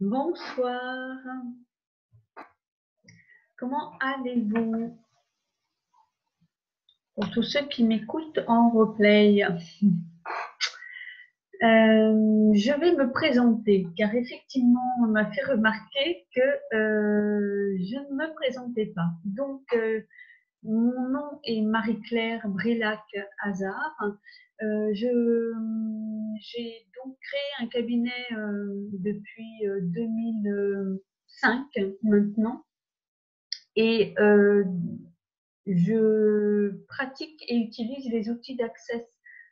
Bonsoir, comment allez-vous? Pour tous ceux qui m'écoutent en replay, je vais me présenter car effectivement on m'a fait remarquer que je ne me présentais pas. Donc mon nom est Marie-Claire Brillac-Hazard. J'ai donc créé un cabinet depuis 2005 maintenant et je pratique et utilise les outils d'Access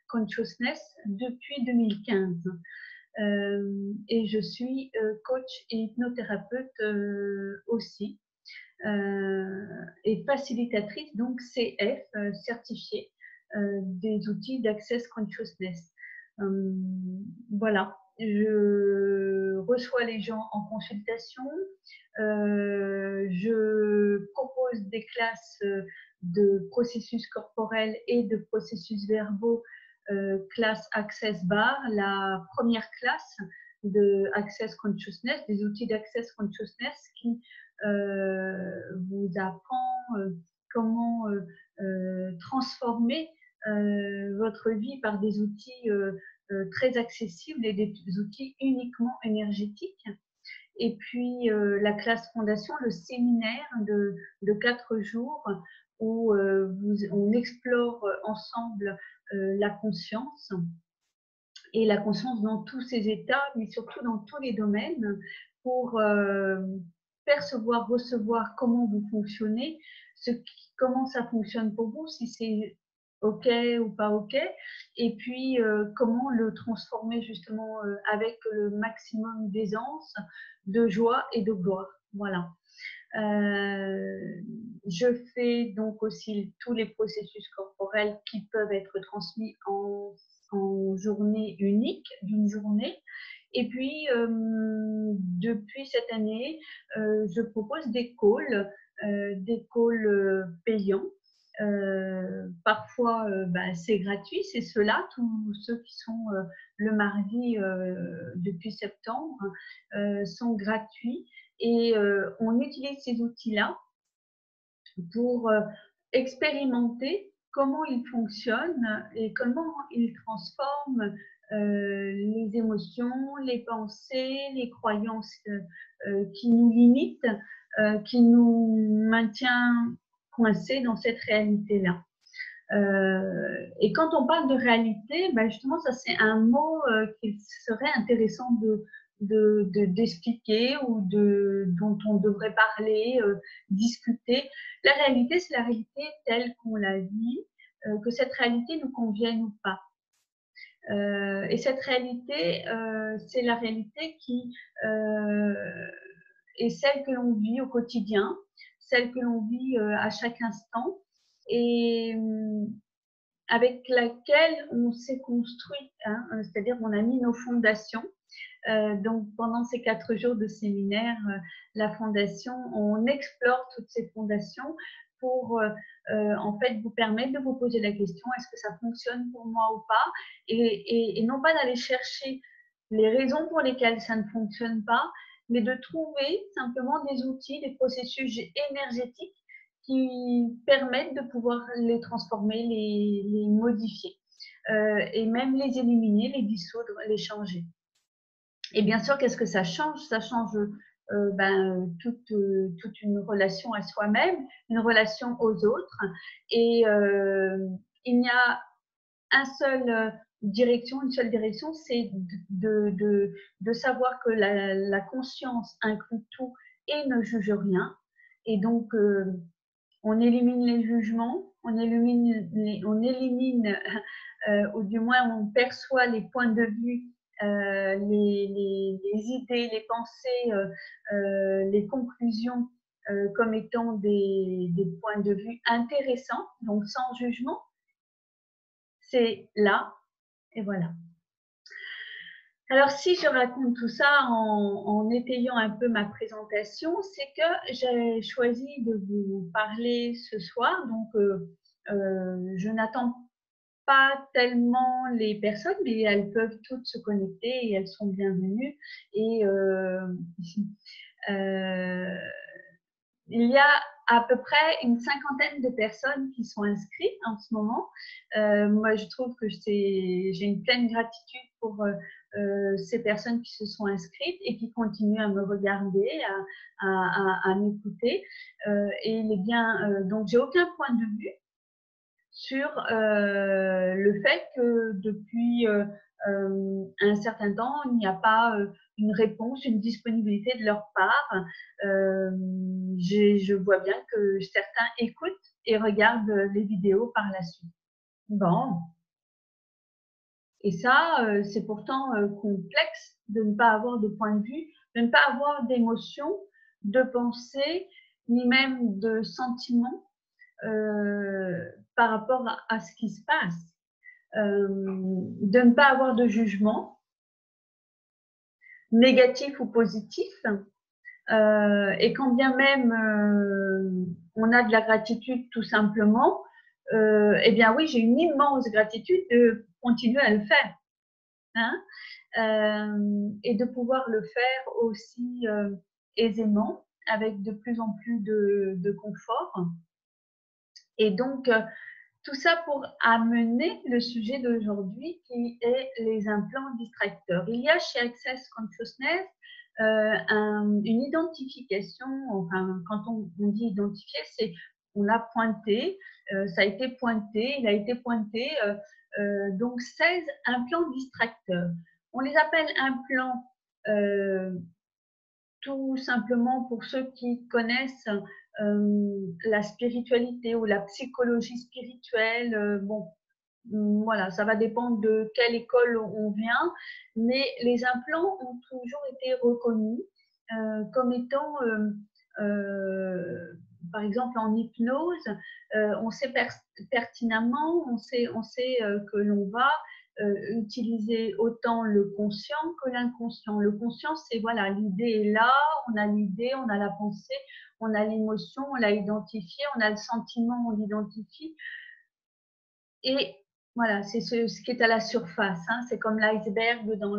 Consciousness depuis 2015. Et je suis coach et hypnothérapeute aussi et facilitatrice, donc CF, certifiée des outils d'Access Consciousness. Voilà, je reçois les gens en consultation, je propose des classes de processus corporels et de processus verbaux, classe Access Bar, la première classe de Access Consciousness, des outils d'Access Consciousness qui vous apprend comment transformer votre vie par des outils très accessibles et des outils uniquement énergétiques. Et puis la classe fondation, le séminaire de 4 jours où on explore ensemble la conscience, et la conscience dans tous ses états, mais surtout dans tous les domaines, pour percevoir, recevoir comment vous fonctionnez, comment ça fonctionne pour vous, si c'est OK ou pas OK, et puis comment le transformer justement avec le maximum d'aisance, de joie et de gloire. Voilà. Je fais donc aussi tous les processus corporels qui peuvent être transmis en journée unique, d'une journée. Et puis, depuis cette année, je propose des calls payants. Parfois, c'est gratuit, c'est ceux-là, tous ceux qui sont le mardi depuis septembre sont gratuits. Et on utilise ces outils-là pour expérimenter comment ils fonctionnent et comment ils transforment les émotions, les pensées, les croyances qui nous limitent, qui nous maintient coincés dans cette réalité-là. Et quand on parle de réalité, justement, ça c'est un mot qu'il serait intéressant d'expliquer ou dont on devrait parler, discuter. La réalité, c'est la réalité telle qu'on la vit, que cette réalité nous convienne ou pas. Et cette réalité, c'est la réalité qui est celle que l'on vit au quotidien, celle que l'on vit à chaque instant, et avec laquelle on s'est construit, hein, c'est-à-dire qu'on a mis nos fondations. Donc pendant ces 4 jours de séminaire, la fondation, on explore toutes ces fondations pour en fait vous permettre de vous poser la question, est-ce que ça fonctionne pour moi ou pas, et non pas d'aller chercher les raisons pour lesquelles ça ne fonctionne pas, mais de trouver simplement des outils, des processus énergétiques qui permettent de pouvoir les transformer, les modifier, et même les éliminer, les dissoudre, les changer. Et bien sûr, qu'est-ce que ça change? Ça change toute une relation à soi-même, une relation aux autres. Et il n'y a une seule direction, c'est de savoir que la conscience inclut tout et ne juge rien. Et donc, on élimine les jugements, on élimine ou du moins on perçoit les points de vue, les idées, les pensées, les conclusions comme étant des points de vue intéressants, donc sans jugement. C'est là, et voilà. Alors, si je raconte tout ça en étayant un peu ma présentation, c'est que j'ai choisi de vous parler ce soir. Donc, je n'attends pas tellement les personnes, mais elles peuvent toutes se connecter et elles sont bienvenues. Et il y a à peu près une cinquantaine de personnes qui sont inscrites en ce moment. Moi, je trouve que j'ai une pleine gratitude pour ces personnes qui se sont inscrites et qui continuent à me regarder, à m'écouter. Et il est bien, donc j'ai aucun point de vue sur le fait que depuis un certain temps, il n'y a pas une réponse, une disponibilité de leur part. Je vois bien que certains écoutent et regardent les vidéos par la suite. Bon. Et ça, c'est pourtant complexe de ne pas avoir de point de vue, de ne pas avoir d'émotion, de pensée, ni même de sentiments par rapport à ce qui se passe. De ne pas avoir de jugement, négatif ou positif. Et quand bien même on a de la gratitude tout simplement, eh bien oui, j'ai une immense gratitude de continuer à le faire. Hein, et de pouvoir le faire aussi aisément, avec de plus en plus de confort. Et donc, tout ça pour amener le sujet d'aujourd'hui qui est les implants distracteurs. Il y a chez Access Consciousness une identification, enfin quand on dit identifier, c'est on a pointé, ça a été pointé, il a été pointé, donc 16 implants distracteurs. On les appelle implants tout simplement pour ceux qui connaissent la spiritualité ou la psychologie spirituelle. Bon, voilà, ça va dépendre de quelle école on vient, mais les implants ont toujours été reconnus comme étant, par exemple en hypnose, on sait pertinemment, on sait que l'on va utiliser autant le conscient que l'inconscient. Le conscient, c'est voilà, l'idée est là, on a l'idée, on a la pensée, on a l'émotion, on l'a identifié, on a le sentiment, on l'identifie. Et voilà, c'est ce qui est à la surface. Hein. C'est comme l'iceberg dans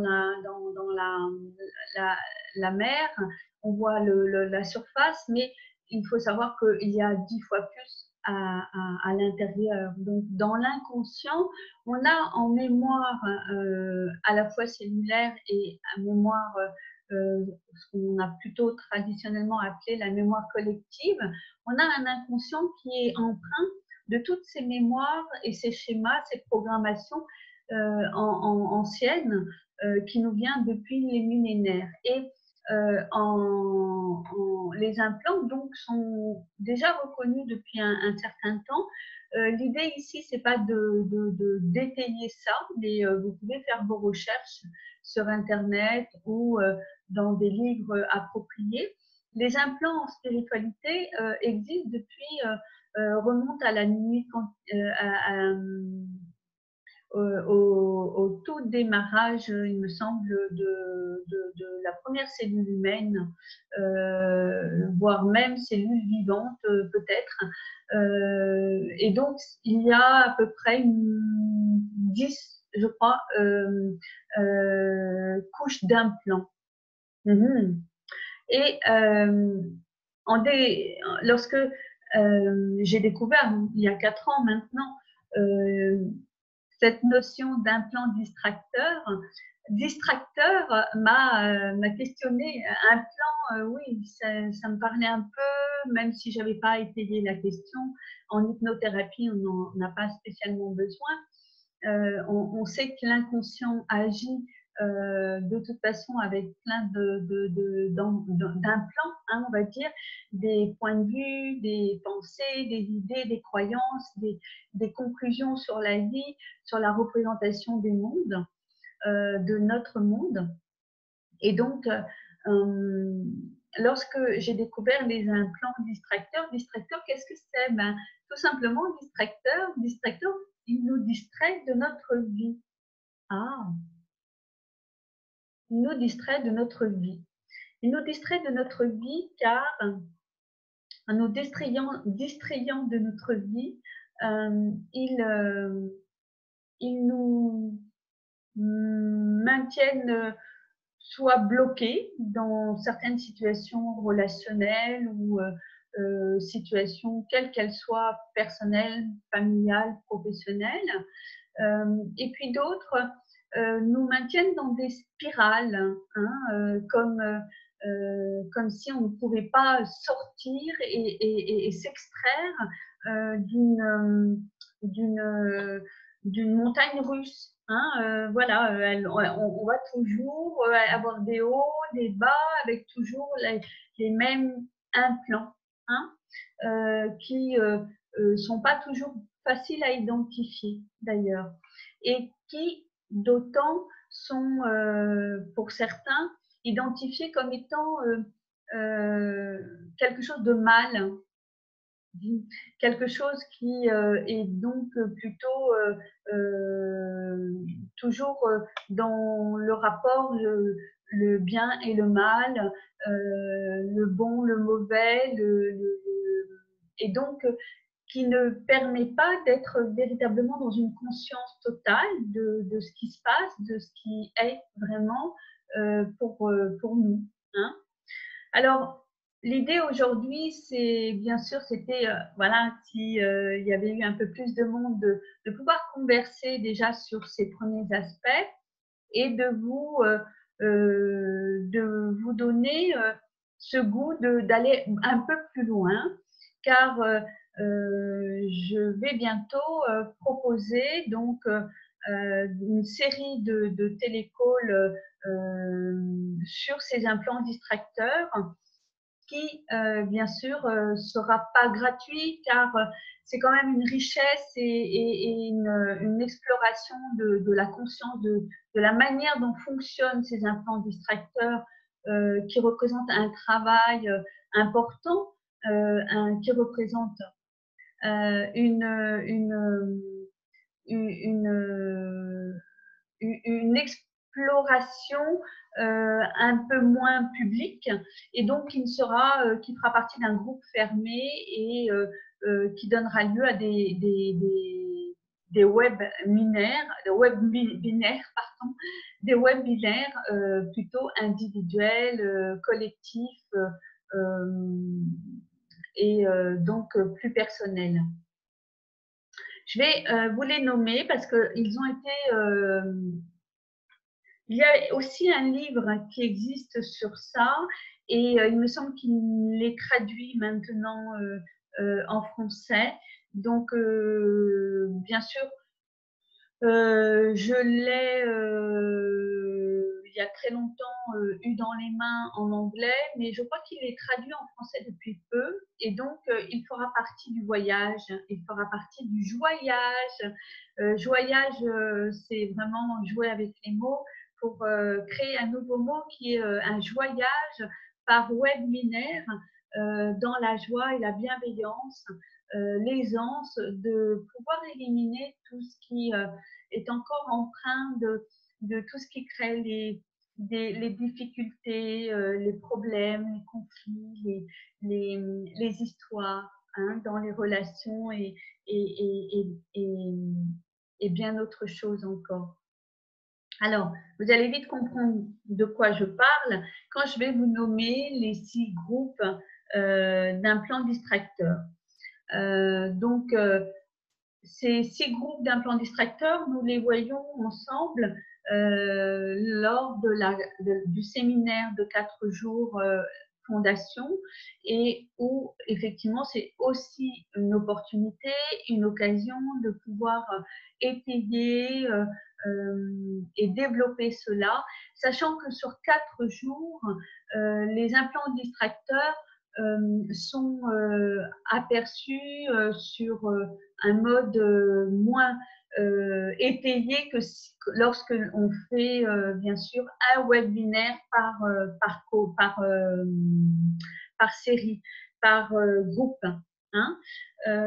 la mer. On voit la surface, mais il faut savoir qu'il y a 10 fois plus à l'intérieur. Donc, dans l'inconscient, on a en mémoire à la fois cellulaire et en mémoire, ce qu'on a plutôt traditionnellement appelé la mémoire collective, on a un inconscient qui est empreint de toutes ces mémoires et ces schémas, ces programmations anciennes qui nous viennent depuis les millénaires. Et les implants donc sont déjà reconnus depuis un certain temps. L'idée ici, c'est pas d'étayer ça, mais vous pouvez faire vos recherches sur Internet ou dans des livres appropriés. Les implants en spiritualité existent depuis remonte à la nuit au tout démarrage, il me semble, de la première cellule humaine, voire même cellule vivante peut-être. Et donc, il y a à peu près 10, je crois, couches d'implants. Et lorsque j'ai découvert, il y a 4 ans maintenant, cette notion d'implant distracteur. Distracteur m'a questionné. Un plan, oui, ça me parlait un peu, même si je n'avais pas étayé la question. En hypnothérapie, on n'en a pas spécialement besoin. On sait que l'inconscient agit de toute façon avec plein d'implants, hein, on va dire, des points de vue, des pensées, des idées, des croyances, des conclusions sur la vie, sur la représentation du monde, de notre monde. Et donc, lorsque j'ai découvert les implants distracteurs, qu'est-ce que c'est? Ben, tout simplement, distracteur, il nous distrait de notre vie. Ah, il nous distrait de notre vie. Il nous distrait de notre vie car en nous distrayant de notre vie, il ils nous maintiennent soit bloqués dans certaines situations relationnelles ou situations, quelles qu'elles soient, personnelles, familiales, professionnelles. Et puis d'autres nous maintiennent dans des spirales, hein, comme si on ne pouvait pas sortir et s'extraire d'une montagne russe. Hein, voilà, on va toujours avoir des hauts, des bas, avec toujours les mêmes implants, hein, qui sont pas toujours faciles à identifier d'ailleurs, et qui d'autant sont pour certains identifiés comme étant quelque chose de mal, quelque chose qui est donc plutôt toujours dans le rapport le bien et le mal, le bon, le mauvais, et donc qui ne permet pas d'être véritablement dans une conscience totale de ce qui se passe, de ce qui est vraiment pour nous. Hein. Alors, l'idée aujourd'hui, c'est bien sûr, c'était, voilà, si il y avait eu un peu plus de monde, de pouvoir converser déjà sur ces premiers aspects et de vous donner ce goût d'aller un peu plus loin, car je vais bientôt proposer donc une série de télécalls sur ces implants distracteurs qui, bien sûr, sera pas gratuit, car c'est quand même une richesse et une exploration de la conscience, de la manière dont fonctionnent ces implants distracteurs qui représentent un travail important, qui représente une, une exploration un peu moins publique, et donc qui fera partie d'un groupe fermé et qui donnera lieu à des webinaires, des webinaires plutôt individuels, collectifs et donc plus personnels. Je vais vous les nommer parce qu'ils ont été... il y a aussi un livre qui existe sur ça, et il me semble qu'il est traduit maintenant en français. Donc, bien sûr, je l'ai il y a très longtemps eu dans les mains en anglais, mais je crois qu'il est traduit en français depuis peu, et donc il fera partie du voyage, il fera partie du joyage. Joyage, c'est vraiment jouer avec les mots pour créer un nouveau mot qui est un joyage par webinaire, dans la joie et la bienveillance, l'aisance de pouvoir éliminer tout ce qui est encore empreint de tout ce qui crée les difficultés, les problèmes, les conflits, les histoires, hein, dans les relations et bien autre chose encore. Alors, vous allez vite comprendre de quoi je parle quand je vais vous nommer les 6 groupes d'implants distracteurs. Donc, ces 6 groupes d'implants distracteurs, nous les voyons ensemble lors du séminaire de 4 jours Fondation, et où effectivement c'est aussi une opportunité, une occasion de pouvoir étayer et développer cela, sachant que sur 4 jours, les implants distracteurs sont aperçus sur un mode moins étayé que lorsque on fait bien sûr un webinaire par série, par groupe. Hein.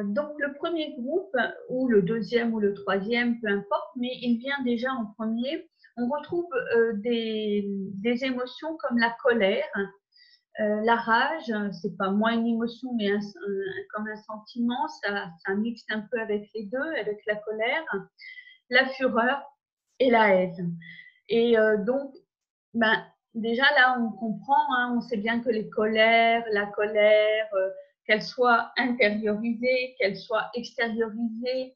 Donc le premier groupe, ou le deuxième ou le troisième, peu importe, mais il vient déjà en premier. On retrouve des émotions comme la colère, la rage. C'est pas moins une émotion, mais comme un sentiment, ça mixe un peu avec les deux, avec la colère. la fureur et la haine. Et donc, déjà là, on comprend, hein, on sait bien que la colère, qu'elle soit intériorisée, qu'elle soit extériorisée,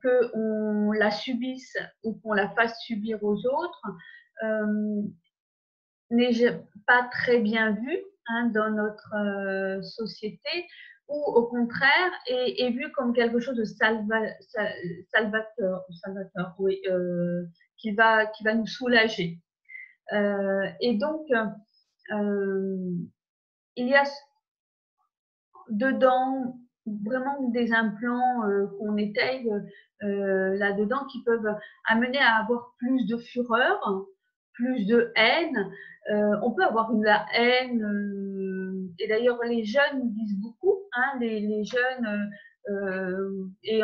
qu'on la subisse ou qu'on la fasse subir aux autres, n'est pas très bien vue, hein, dans notre société, ou au contraire est vu comme quelque chose de salvateur, oui, qui va nous soulager. Et donc, il y a dedans vraiment des implants qu'on étaye là-dedans qui peuvent amener à avoir plus de fureur, plus de haine. On peut avoir la haine, et d'ailleurs les jeunes disent beaucoup, hein, les jeunes et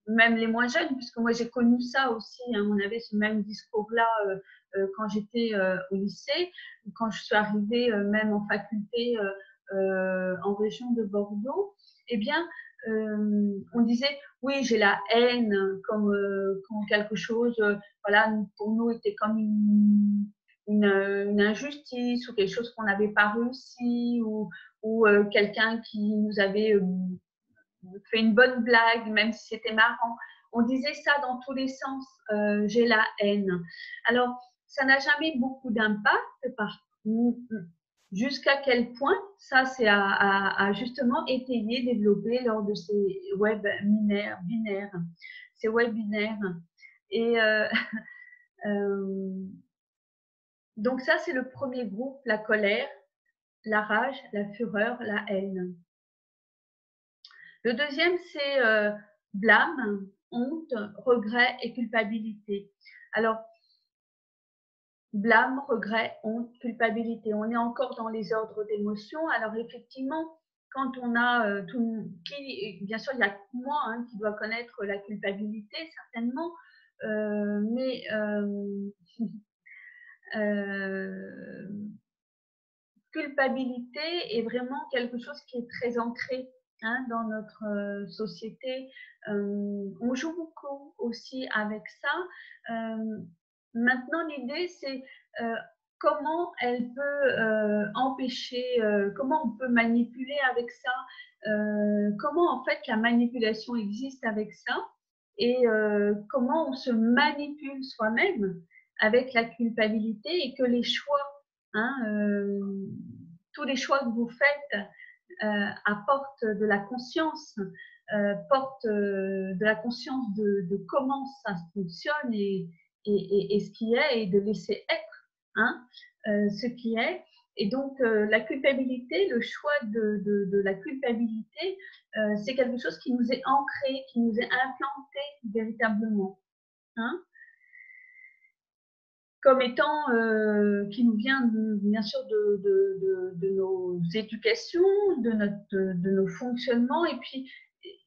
même les moins jeunes, puisque moi j'ai connu ça aussi, hein, on avait ce même discours-là quand j'étais au lycée, quand je suis arrivée même en faculté en région de Bordeaux, eh bien, on disait oui, j'ai la haine comme quelque chose, voilà, pour nous était comme une injustice ou quelque chose qu'on n'avait pas réussi ou quelqu'un qui nous avait fait une bonne blague, même si c'était marrant. On disait ça dans tous les sens, j'ai la haine. Alors, ça n'a jamais beaucoup d'impact jusqu'à quel point, ça c'est à justement étayer, développer lors de ces webinaires, ces webinaires. Et donc ça c'est le premier groupe, la colère, la rage, la fureur, la haine. Le deuxième, c'est blâme, honte, regret et culpabilité. Alors, blâme, regret, honte, culpabilité. On est encore dans les ordres d'émotions. Alors, effectivement, quand on a bien sûr, il y a moi hein, qui doit connaître la culpabilité, certainement, mais culpabilité est vraiment quelque chose qui est très ancré hein, dans notre société. On joue beaucoup aussi avec ça. Maintenant, l'idée, c'est comment elle peut empêcher, comment on peut manipuler avec ça, comment en fait la manipulation existe avec ça et comment on se manipule soi-même avec la culpabilité et que les choix hein, tous les choix que vous faites apportent de la conscience, portent de la conscience de comment ça fonctionne et ce qui est et de laisser être hein, ce qui est. Et donc, la culpabilité, le choix de la culpabilité, c'est quelque chose qui nous est ancré, qui nous est implanté véritablement. Hein, comme étant qui nous vient bien sûr de nos éducations, de nos fonctionnements, et puis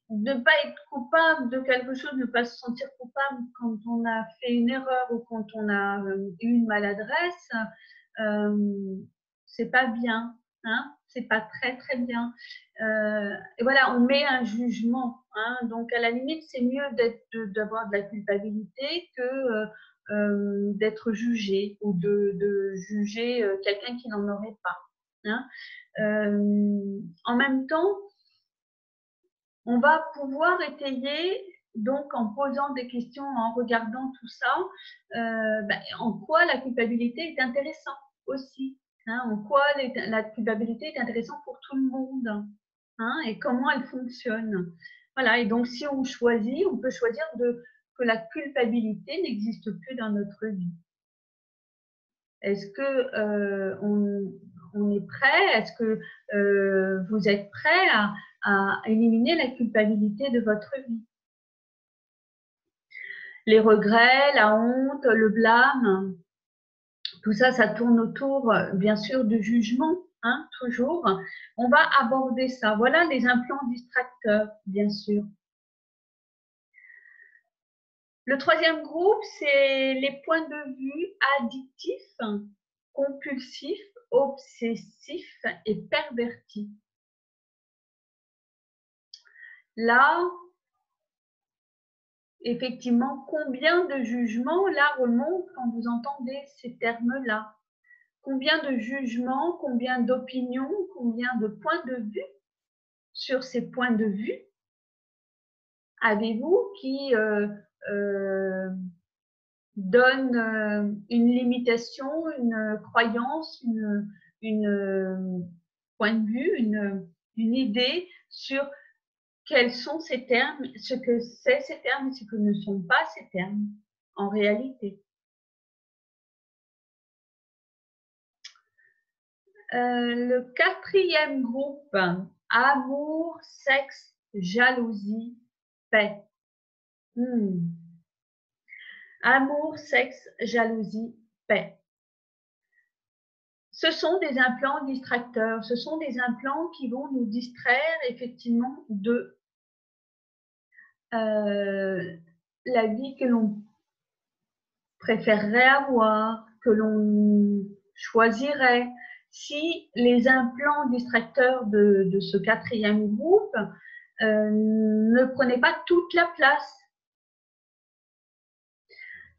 ne pas être coupable de quelque chose, ne pas se sentir coupable quand on a fait une erreur ou quand on a eu une maladresse, c'est pas bien, hein, c'est pas très très bien. Et voilà, on met un jugement, hein, donc à la limite c'est mieux d'avoir de la culpabilité que d'être jugé ou de juger quelqu'un qui n'en aurait pas. Hein. En même temps, on va pouvoir étayer, donc en posant des questions, en regardant tout ça, en quoi la culpabilité est intéressante aussi. Hein, en quoi la culpabilité est intéressante pour tout le monde hein, et comment elle fonctionne. Voilà, et donc si on choisit, on peut choisir que la culpabilité n'existe plus dans notre vie. Est-ce que on est prêt? Est-ce que vous êtes prêt à éliminer la culpabilité de votre vie? Les regrets, la honte, le blâme, tout ça, ça tourne autour, bien sûr, du jugement, hein, toujours. On va aborder ça. Voilà les implants distracteurs, bien sûr. Le troisième groupe, c'est les points de vue addictifs, compulsifs, obsessifs et pervertis. Là, effectivement, combien de jugements là remontent quand vous entendez ces termes-là? Combien de jugements, combien d'opinions, combien de points de vue sur ces points de vue avez-vous qui donnent une limitation, une croyance, une point de vue, une idée sur quels sont ces termes, ce que c'est ces termes et ce que ne sont pas ces termes en réalité. Le quatrième groupe, amour, sexe, jalousie, paix. Amour, sexe, jalousie, paix. Ce sont des implants distracteurs, ce sont des implants qui vont nous distraire effectivement de la vie que l'on préférerait avoir, que l'on choisirait. Si les implants distracteurs de ce quatrième groupe ne prenaient pas toute la place,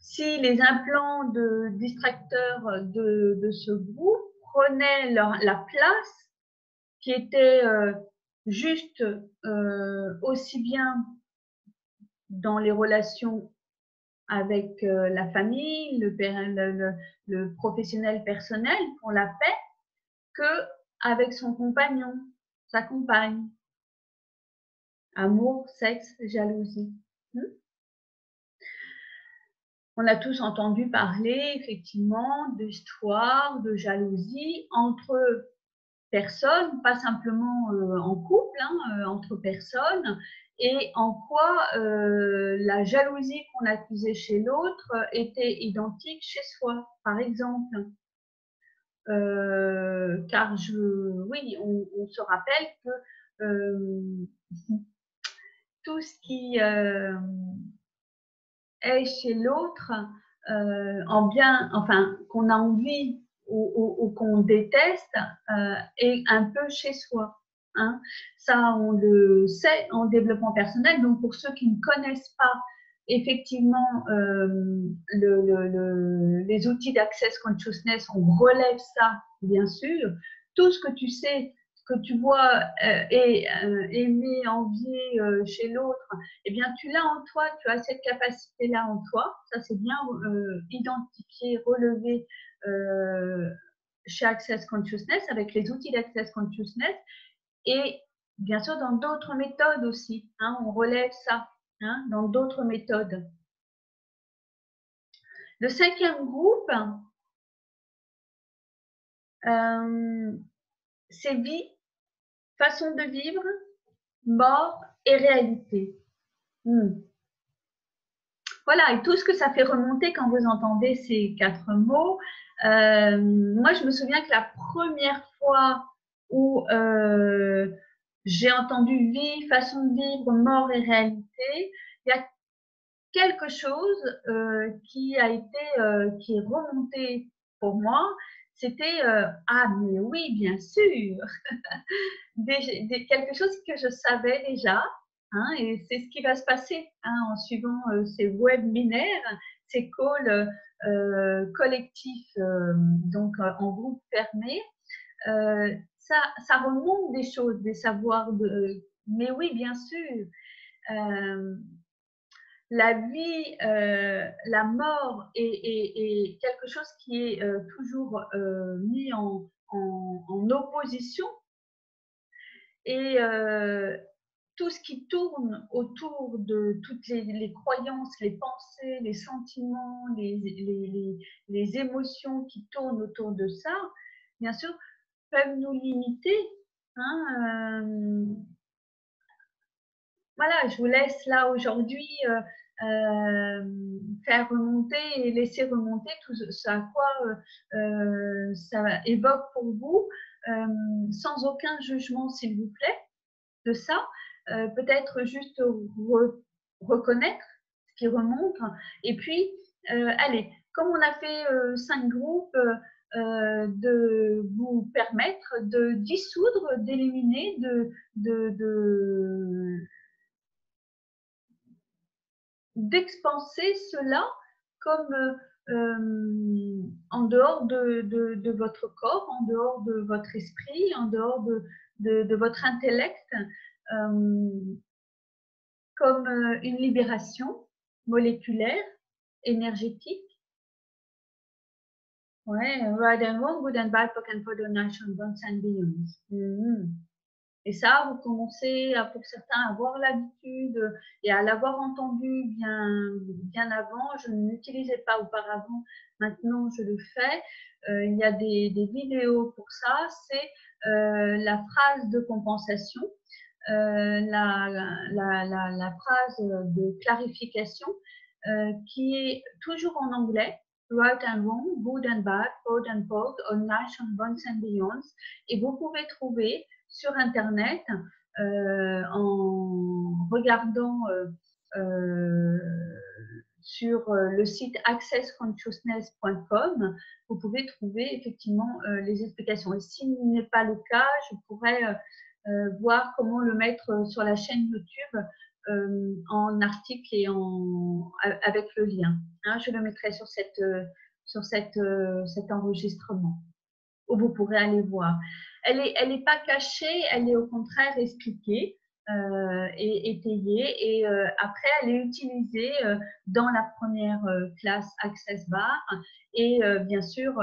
si les implants distracteurs de ce groupe prenaient la place qui était juste aussi bien dans les relations avec la famille, le professionnel personnel pour la paix, que avec son compagnon, sa compagne. Amour, sexe, jalousie. On a tous entendu parler effectivement d'histoires, de jalousie entre personnes, pas simplement en couple, entre personnes, et en quoi la jalousie qu'on accusait chez l'autre était identique chez soi, par exemple. Car oui, on se rappelle que tout ce qui est chez l'autre en bien, enfin, qu'on a envie ou qu'on déteste, est un peu chez soi. Hein. Ça, on le sait en développement personnel. Donc, pour ceux qui ne connaissent pas effectivement les outils d'Access Consciousness, on relève ça, bien sûr. Tout ce que tu sais, que tu vois aimer, envier chez l'autre, eh bien, tu l'as en toi, tu as cette capacité-là en toi. Ça, c'est bien identifié, relevé chez Access Consciousness, avec les outils d'Access Consciousness. Et bien sûr, dans d'autres méthodes aussi, hein, on relève ça dans d'autres méthodes. Le cinquième groupe, c'est vie, façon de vivre, mort et réalité. Voilà, et tout ce que ça fait remonter quand vous entendez ces 4 mots. Moi, je me souviens que la première fois où j'ai entendu vie, façon de vivre, mort et réalité, il y a quelque chose qui est remonté pour moi. C'était ah mais oui, bien sûr, quelque chose que je savais déjà. Et c'est ce qui va se passer en suivant ces webinaires, ces calls collectifs, donc en groupe fermé. Ça remonte des choses, des savoirs mais oui, bien sûr. La vie, la mort est quelque chose qui est toujours mis en opposition. Et tout ce qui tourne autour de toutes les croyances, les pensées, les sentiments, les émotions qui tournent autour de ça, bien sûr, peuvent nous limiter. Voilà, je vous laisse là aujourd'hui faire remonter et laisser remonter tout ce à quoi ça évoque pour vous, sans aucun jugement, s'il vous plaît, de ça. Peut-être juste reconnaître ce qui remonte. Et puis, allez, comme on a fait 5 groupes, de vous permettre de dissoudre, d'éliminer, d'expanser cela comme en dehors de votre corps, en dehors de votre esprit, en dehors de votre intellect, comme une libération moléculaire, énergétique. Ouais, right and wrong, good and bad, pock and pod, nation, bonds and beyond. Et ça, vous commencez, pour certains, à avoir l'habitude et à l'avoir entendu bien avant. Je ne l'utilisais pas auparavant, maintenant je le fais. Il y a des vidéos pour ça. C'est la phrase de compensation, la phrase de clarification qui est toujours en anglais. Right and wrong, good and bad, pod and pod, all nation, bonds and beyonds. Et vous pouvez trouver sur Internet, en regardant sur le site accessconsciousness.com, vous pouvez trouver effectivement les explications. Et s'il n'est pas le cas, je pourrais voir comment le mettre sur la chaîne YouTube en article et avec le lien. Hein, je le mettrai sur cet enregistrement où vous pourrez aller voir. Elle est pas cachée, elle est au contraire expliquée et étayée. Et après, elle est utilisée dans la première classe Access Bar et bien sûr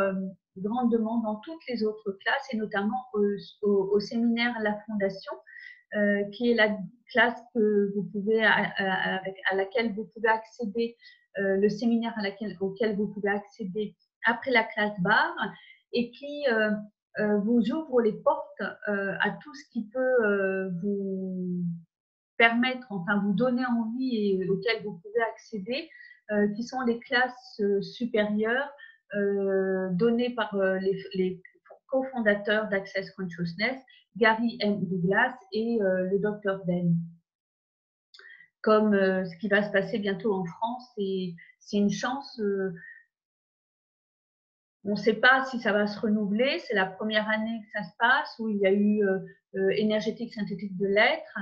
grandement dans toutes les autres classes et notamment au séminaire La Fondation, qui est la classe que vous pouvez, à laquelle vous pouvez accéder, le séminaire auquel vous pouvez accéder après la classe Bar, et qui vous ouvre les portes à tout ce qui peut vous permettre, enfin vous donner envie et auquel vous pouvez accéder, qui sont les classes supérieures données par les cofondateurs d'Access Consciousness, Gary M. Douglas et le Dr. Ben. Comme ce qui va se passer bientôt en France, c'est une chance. On ne sait pas si ça va se renouveler. C'est la première année que ça se passe, où il y a eu énergétique synthétique de l'être,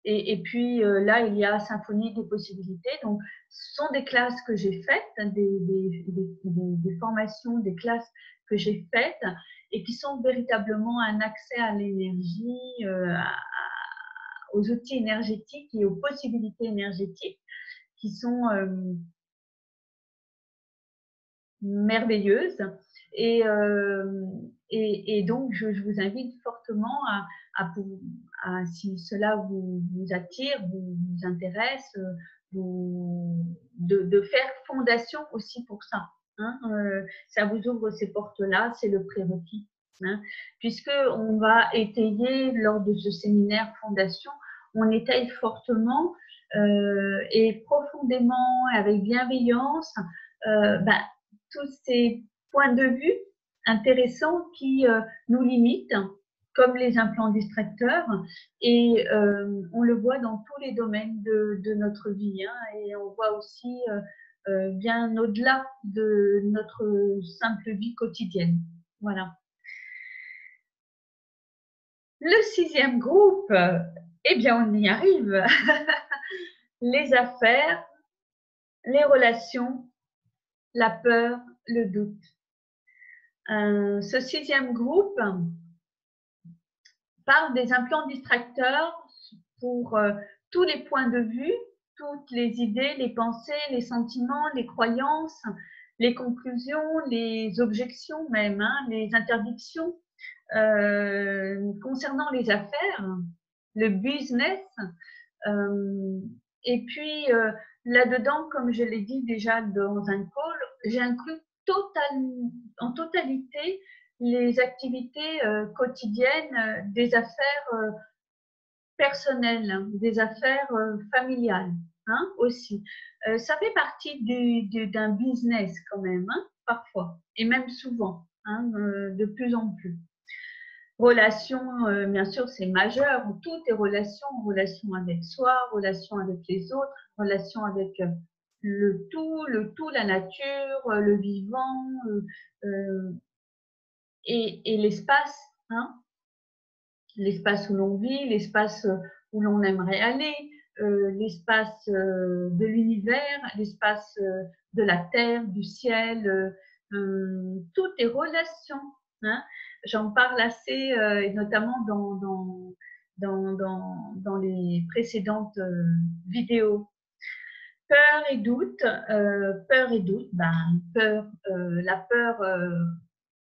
et puis là, il y a symphonie des possibilités. Donc, ce sont des classes que j'ai faites, des formations, des classes que j'ai faites et qui sont véritablement un accès à l'énergie, aux outils énergétiques et aux possibilités énergétiques qui sont merveilleuse. Et donc, je vous invite fortement si cela vous attire, vous intéresse, de faire fondation aussi pour ça. Hein. Ça vous ouvre ces portes-là, c'est le prérequis. Hein, puisqu'on va étayer lors de ce séminaire fondation, on étaye fortement et profondément, avec bienveillance, tous ces points de vue intéressants qui nous limitent, comme les implants distracteurs, et on le voit dans tous les domaines de notre vie, hein, et on voit aussi bien au-delà de notre simple vie quotidienne. Voilà. Le 6e groupe, eh bien on y arrive. Les affaires, les relations, la peur, le doute. Ce 6e groupe parle des implants distracteurs pour tous les points de vue, toutes les idées, les pensées, les sentiments, les croyances, les conclusions, les objections même, hein, les interdictions concernant les affaires, le business. Et puis là-dedans, comme je l'ai dit déjà dans un call, j'ai inclus en totalité les activités quotidiennes des affaires personnelles, des affaires familiales, hein, aussi. Ça fait partie d'un business quand même, hein, parfois, et même souvent, hein, de plus en plus. Relations, bien sûr, c'est majeur. Toutes les relations, relation avec soi, relation avec les autres, relation avec le tout, la nature, le vivant et l'espace, hein, l'espace où l'on vit, l'espace où l'on aimerait aller, l'espace de l'univers, l'espace de la terre, du ciel, tout est relation. Hein. J'en parle assez, et notamment dans les précédentes vidéos. Peur et doute, la peur,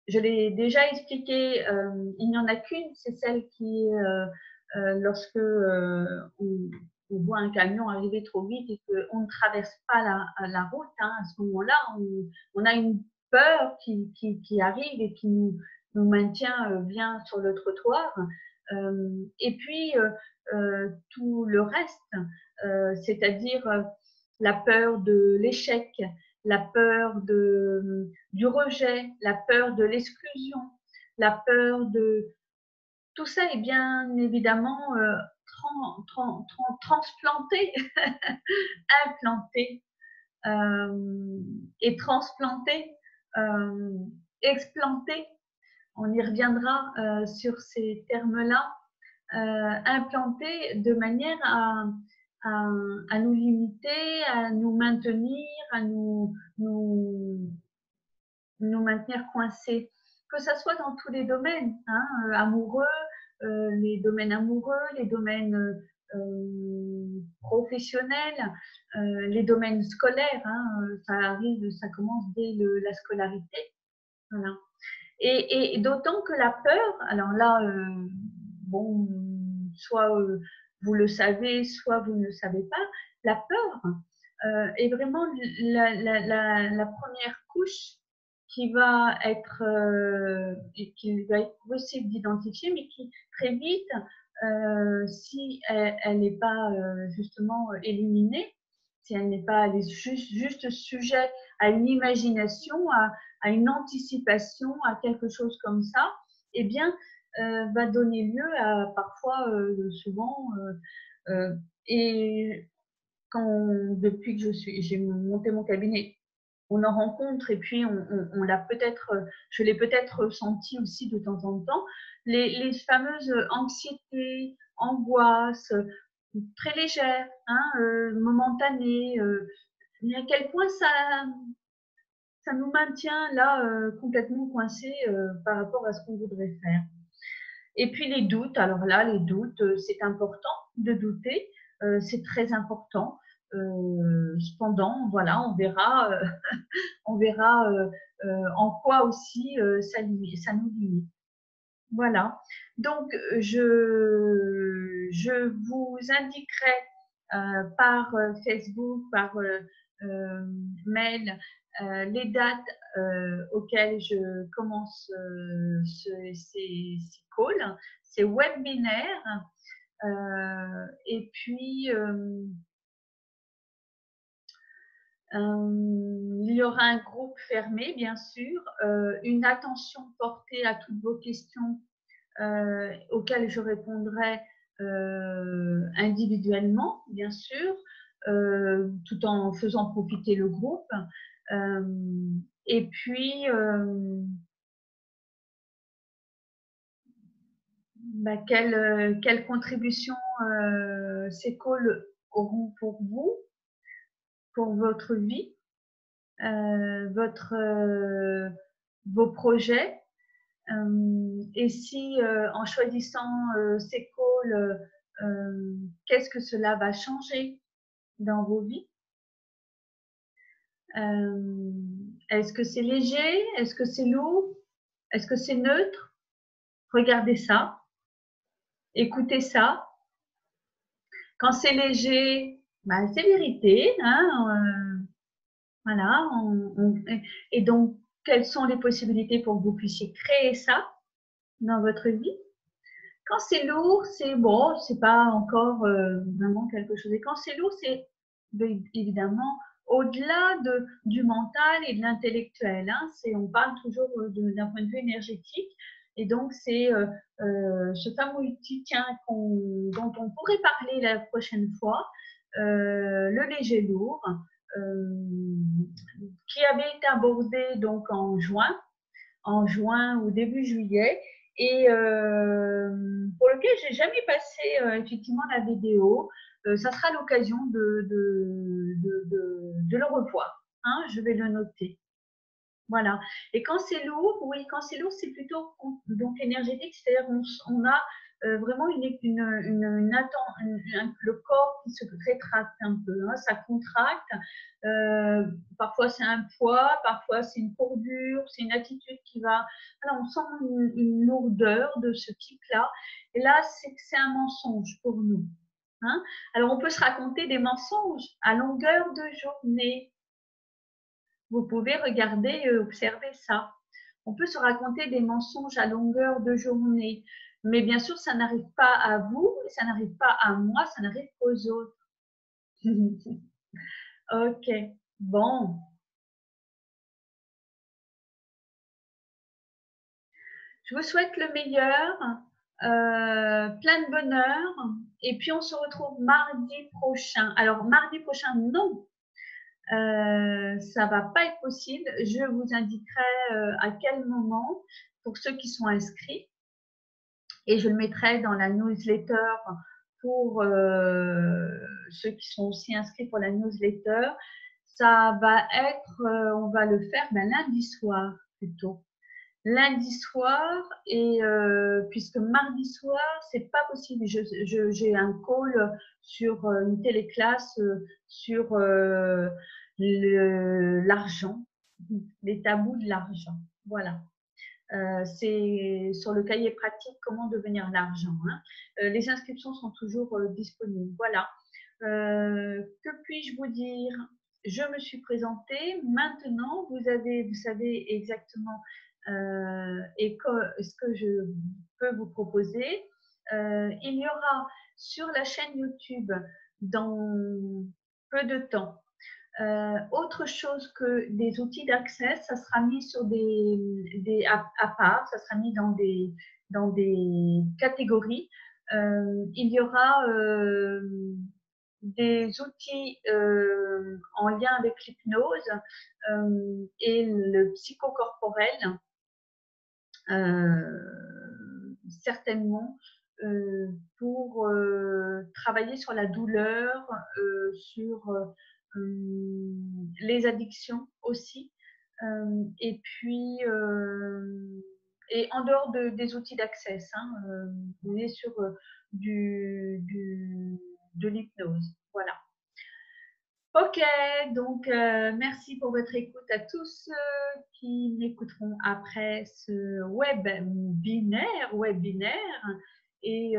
je l'ai déjà expliqué, il n'y en a qu'une, c'est celle qui est lorsque on voit un camion arriver trop vite et qu'on ne traverse pas la route, hein, à ce moment-là, on a une peur qui arrive et qui nous maintient bien sur le trottoir. Et puis, tout le reste, c'est-à-dire la peur de l'échec, la peur du rejet, la peur de l'exclusion, la peur de... Tout ça est bien évidemment transplanté, implanté et transplanté, explanté. On y reviendra sur ces termes-là, implanté de manière à nous limiter, à nous maintenir, à nous maintenir coincés, que ça soit dans tous les domaines, hein, amoureux, les domaines amoureux, les domaines professionnels, les domaines scolaires, hein, ça arrive, ça commence dès la scolarité. Voilà. Et d'autant que la peur, alors là, bon, soit vous le savez, soit vous ne le savez pas, la peur est vraiment la première couche qui va être possible d'identifier, mais qui très vite, si elle n'est pas justement éliminée, si elle n'est pas juste sujet à une imagination, à une anticipation, à quelque chose comme ça, eh bien, va donner lieu à parfois, souvent, et depuis que j'ai monté mon cabinet, on en rencontre et puis on l'a peut-être, je l'ai peut-être ressenti aussi de temps en temps, les fameuses anxiétés, angoisses, très légères, hein, momentanées, mais à quel point ça nous maintient là complètement coincés par rapport à ce qu'on voudrait faire. Et puis les doutes, alors là, les doutes, c'est important de douter, c'est très important. Cependant, voilà, on verra, en quoi aussi ça nous limite. Voilà. Donc, je vous indiquerai par Facebook, par mail, les dates auxquelles je commence ces calls, ces webinaires. Et puis, il y aura un groupe fermé, bien sûr, une attention portée à toutes vos questions auxquelles je répondrai individuellement, bien sûr, tout en faisant profiter le groupe. Et puis, quelle contribution ces calls auront pour vous, pour votre vie, vos projets. Et si en choisissant ces calls, qu'est-ce que cela va changer dans vos vies? Est-ce que c'est léger? Est-ce que c'est lourd? Est-ce que c'est neutre? Regardez ça, écoutez ça. Quand c'est léger, ben, c'est vérité. Hein, voilà. Et donc, quelles sont les possibilités pour que vous puissiez créer ça dans votre vie? Quand c'est lourd, c'est bon, c'est pas encore vraiment quelque chose. Et quand c'est lourd, c'est évidemment au-delà du mental et de l'intellectuel. Hein, on parle toujours d'un point de vue énergétique. Et donc, c'est ce fameux outil dont on pourrait parler la prochaine fois, le léger lourd, qui avait été abordé donc en juin ou début juillet, et pour lequel j'ai jamais passé effectivement la vidéo. ça sera l'occasion de le revoir. Hein, je vais le noter. Voilà. Et quand c'est lourd, oui, quand c'est lourd, c'est plutôt donc énergétique, c'est-à-dire qu'on a vraiment le corps qui se rétracte un peu, hein, ça contracte. Parfois c'est un poids, parfois c'est une courbure, c'est une attitude qui va. Alors on sent une lourdeur de ce type-là. Et là, c'est que c'est un mensonge pour nous. Hein. Alors on peut se raconter des mensonges à longueur de journée. Vous pouvez regarder et observer ça. On peut se raconter des mensonges à longueur de journée. Mais bien sûr, ça n'arrive pas à vous, ça n'arrive pas à moi, ça n'arrive qu'aux autres. Ok, bon. Je vous souhaite le meilleur, plein de bonheur. Et puis, on se retrouve mardi prochain. Alors, mardi prochain, non, ça va pas être possible. Je vous indiquerai à quel moment pour ceux qui sont inscrits. Et je le mettrai dans la newsletter pour ceux qui sont aussi inscrits pour la newsletter. Ça va être, on va le faire lundi soir plutôt. Lundi soir, et puisque mardi soir, c'est pas possible. J'ai un call sur une téléclasse sur l'argent, les tabous de l'argent. Voilà. C'est sur le cahier pratique comment devenir l'argent. Hein. Les inscriptions sont toujours disponibles. Voilà. Que puis-je vous dire? Je me suis présentée. Maintenant, vous savez exactement ce que je peux vous proposer. Il y aura sur la chaîne YouTube dans peu de temps autre chose que des outils d'accès, ça sera mis sur à part, ça sera mis dans des catégories. Il y aura des outils en lien avec l'hypnose et le psychocorporel, certainement pour travailler sur la douleur, sur les addictions aussi. Et puis, et en dehors des outils d'accès, hein, on est sur de l'hypnose. Voilà. Ok, donc merci pour votre écoute à tous ceux qui m'écouteront après ce webinaire et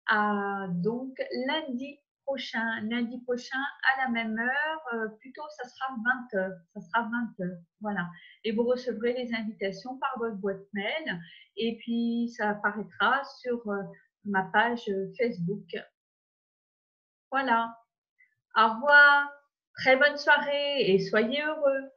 à donc lundi prochain à la même heure, plutôt ça sera 20h, voilà. Et vous recevrez les invitations par votre boîte mail et puis ça apparaîtra sur ma page Facebook. Voilà. Au revoir, très bonne soirée et soyez heureux.